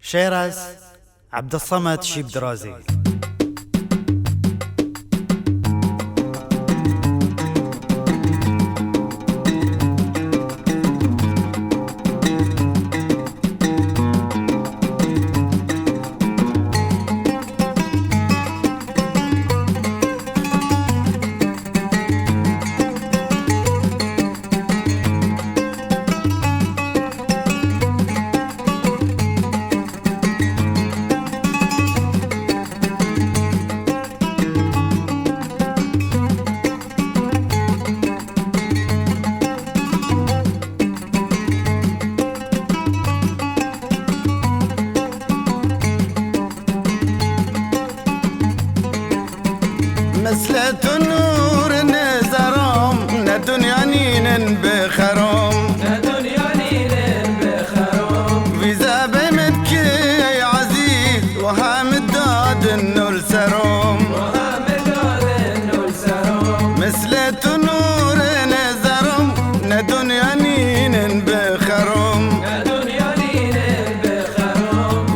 شعر از عبدالصمد شیب درازی. مثل نور نزرم نه دنیا نین بخرم وی زبمت که ای عزیز و هم داد النور سرم مثل نور نزرم نه دنیا نین بخرم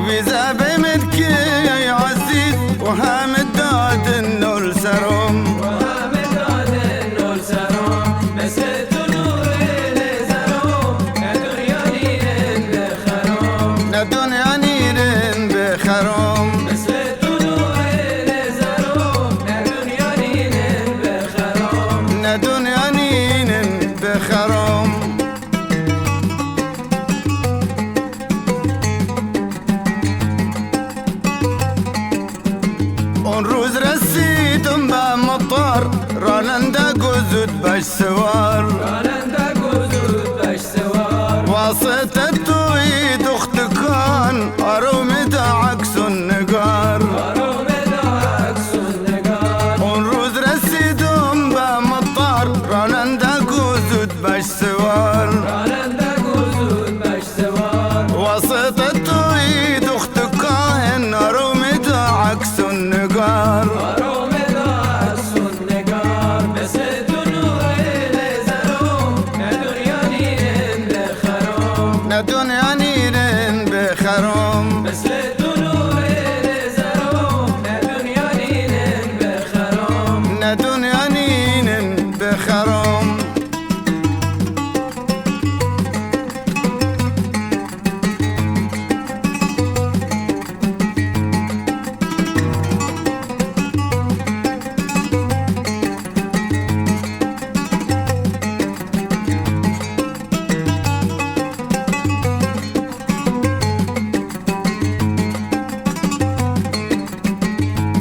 وی زبمت که ای عزیز و هم داد النور سرم دنیا نیرن بخرم نه دنیا نینن بخرم اون روز رسیدم به مطار راننده گذود باش سوار واسطه توی دخت کن آروم دا عکس و نگار اون روز رسیدم به مطار راننده گذود باش سوار واسطه توی دخت کن آروم دا عکس و نگار نه دنیا نیرن بخرم نه دنیا نینن بخرم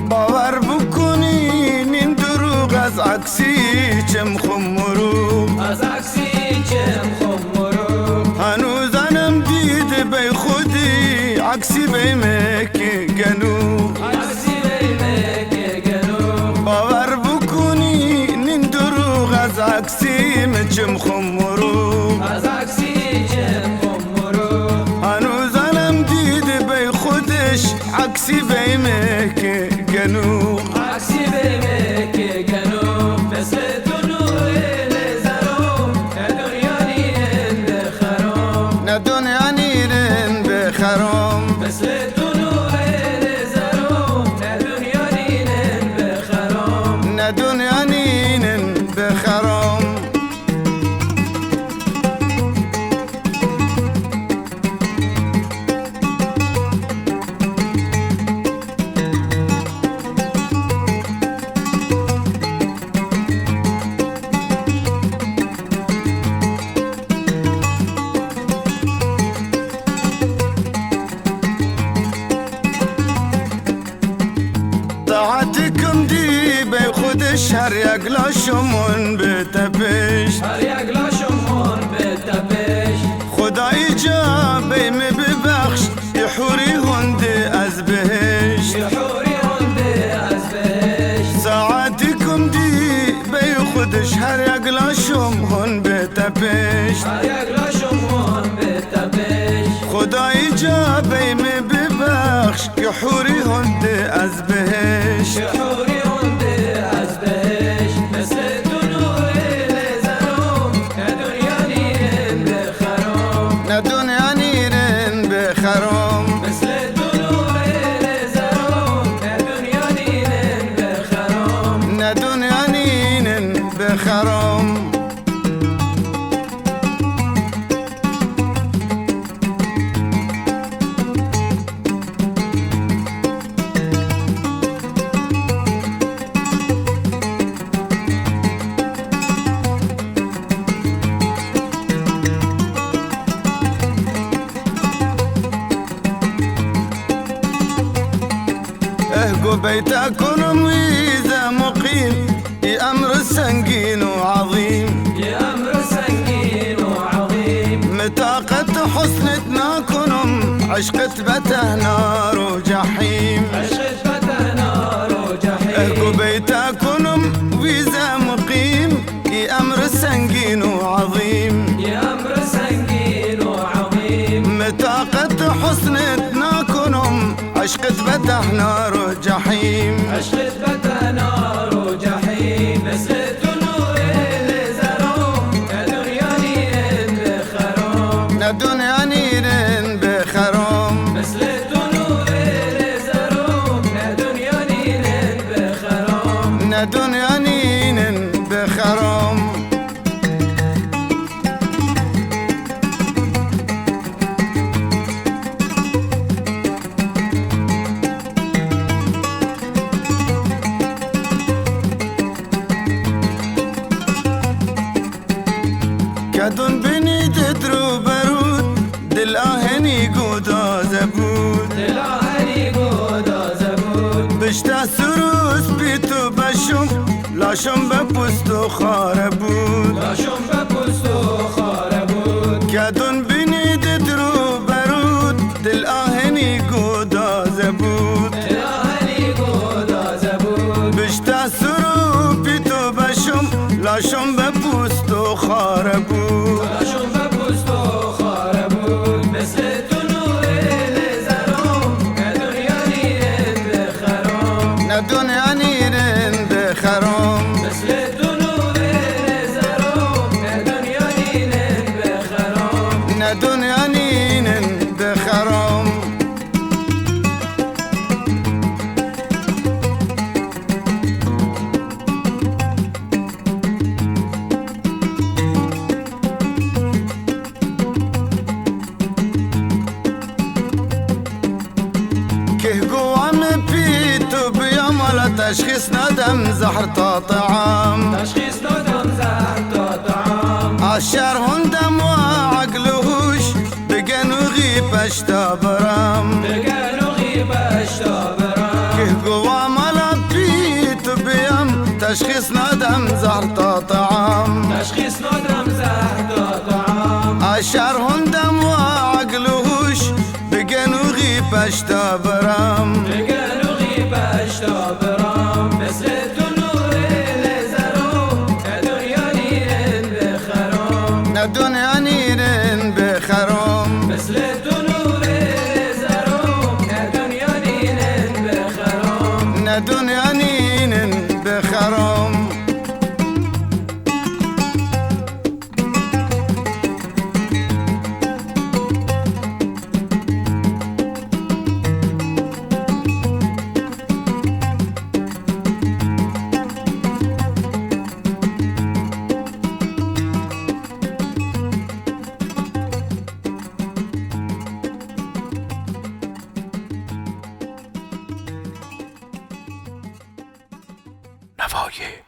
باور بکنین این دروغ از عکسی چم خمرو هنوزنم دیده بی خودی عکسی بی مکی گنو باور بکنین این دروغ از عکسی چم خمرو هنوزنم دیده بی خودش عکسی بی مکی گنو نه دنیا نیرن بخرم نه دنیا نینن بخرم طاعتكم دي بي خودش هر یک لاشمون بتپش خدای جا بی می ببخش یه حوری هنده از بهش ساعتكم دی بی خودش هر یک لاشمون بتپش خدای جا بی می ببخش یه حوری هنده از بهش نه دنیا نیرن بخرم بيتكم وإذا مقيم أمر سنجين وعظيم متى قد حسنتنا كنم عشقت بته نار وجحيم اهكو بيتكم وإذا مقيم أمر سنجين وعظيم متى قد حسنتنا كنم عشقت بته نار وجحيم مسلت نور الزروم الدنيا نير بخروم مسلت نور الزروم الدنيا نير بخروم كدن بني تدرو برود دل آهني قودا زبود بشتا سروس بيتو بشم لاشم بپوستو خاربود كدن بني تدرو برود دل آهني قودا زبود بشتا سرو بيتو بشم لاشم بپوستو خاربود الدنيا نير بخروم الدنيا نير بخروم تشخيص ندم زهر طعام عشر هندم وعقلهوش بقن وغيب اشتابرام كه قوى ملبيت بيام تشخيص ندم زهر طعام عشر هندم وعقلهوش بقن وغيب اشتابرام مسلت نور الزروم الدنيا نير بخروم الدنيا نير بخروم مسلت نور الزروم الدنيا نير بخروم الدنيا نير بخروم نوای